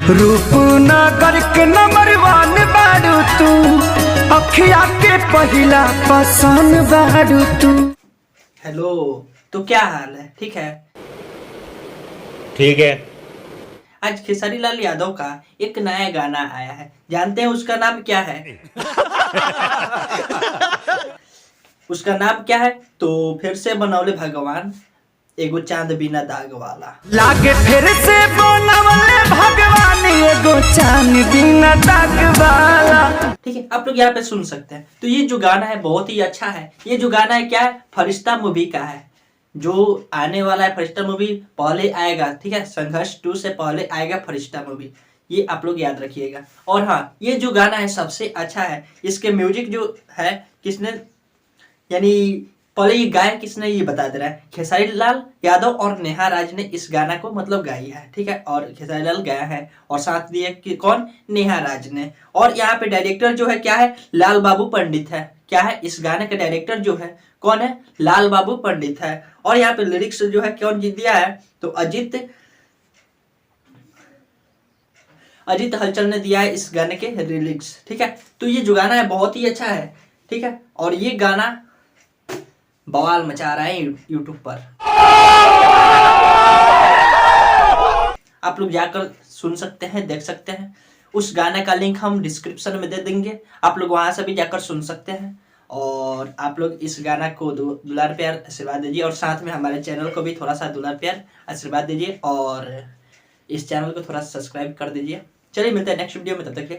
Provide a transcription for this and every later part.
रूपनगर के नंबर 1 बारू तू, अखिया के पहिला पसंद बारू तू। हेलो, तो क्या हाल है? ठीक है? ठीक है। आज खेसारी लाल यादव का एक नया गाना आया है, जानते हैं उसका नाम क्या है? उसका नाम क्या है? तो फिर से बनौले भगवान एगो चांद बिना दाग वाला। लागे फिर से बनौले भगवान एगो चांद बिना दाग वाला। ठीक है, आप लोग यहाँ पे सुन सकते हैं। तो ये जो गाना है बहुत ही अच्छा है। ये जो गाना है क्या है? फरिश्ता मूवी का है, जो आने वाला है। फरिश्ता मूवी पहले आएगा, ठीक है? संघर्ष 2 से पहले आएगा फरिश्ता मूवी, ये आप लोग याद रखिएगा। और हाँ, ये जो गाना है सबसे अच्छा है। इसके म्यूजिक जो है किसने, यानी पहले ये गायक किसने ये बता दे रहा है, खेसारी लाल यादव और नेहा राज ने इस गाना को मतलब गाई है, ठीक है? और खेसारी लाल गाया है और साथ दिए कि कौन, नेहा राज ने। और यहाँ पे डायरेक्टर जो है क्या है, लाल बाबू पंडित है। क्या है? इस गाने का डायरेक्टर जो है कौन है, लाल बाबू पंडित है। और यहाँ पे लिरिक्स जो है कौन जी दिया है, तो अजीत हलचल ने दिया है इस गाने के लिरिक्स, ठीक है? तो ये जो गाना है बहुत ही अच्छा है, ठीक है? और ये गाना बवाल मचा रहा है यूट्यूब पर। आप लोग जाकर सुन सकते हैं, देख सकते हैं। उस गाने का लिंक हम डिस्क्रिप्शन में दे देंगे, आप लोग वहां से भी जाकर सुन सकते हैं। और आप लोग इस गाना को दुलार प्यार आशीर्वाद दीजिए, और साथ में हमारे चैनल को भी थोड़ा सा दुलार प्यार आशीर्वाद दीजिए, और इस चैनल को थोड़ा सब्सक्राइब कर दीजिए। चलिए मिलते हैं नेक्स्ट वीडियो में, तब तक के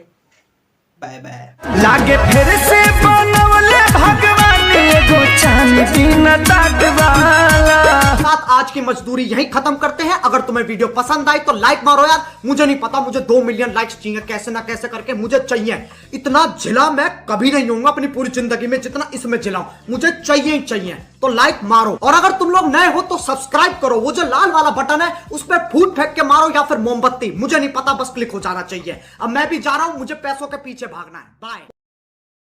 बाय बाय। लागे फिर से बनौले भगवान एगो चांद बिना दाग वाला। साथ आज की मजदूरी यहीं खत्म करते हैं। अगर तुम्हें वीडियो पसंद आई तो लाइक मारो यार। मुझे नहीं पता, मुझे 2 मिलियन लाइक्स चाहिए, कैसे ना कैसे करके मुझे चाहिए। इतना झिला मैं कभी नहीं होऊंगा अपनी पूरी जिंदगी में जितना इसमें झिलाऊं, मुझे चाहिए ही चाहिए। तो लाइक मारो, और अगर तुम लोग नए हो तो सब्सक्राइब करो। वो जो लाल वाला बटन है उस पर फूट फेंक के मारो या फिर मोमबत्ती, मुझे नहीं पता, बस क्लिक हो जाना चाहिए। अब मैं भी जा रहा हूं, मुझे पैसों के पीछे भागना है। बाय।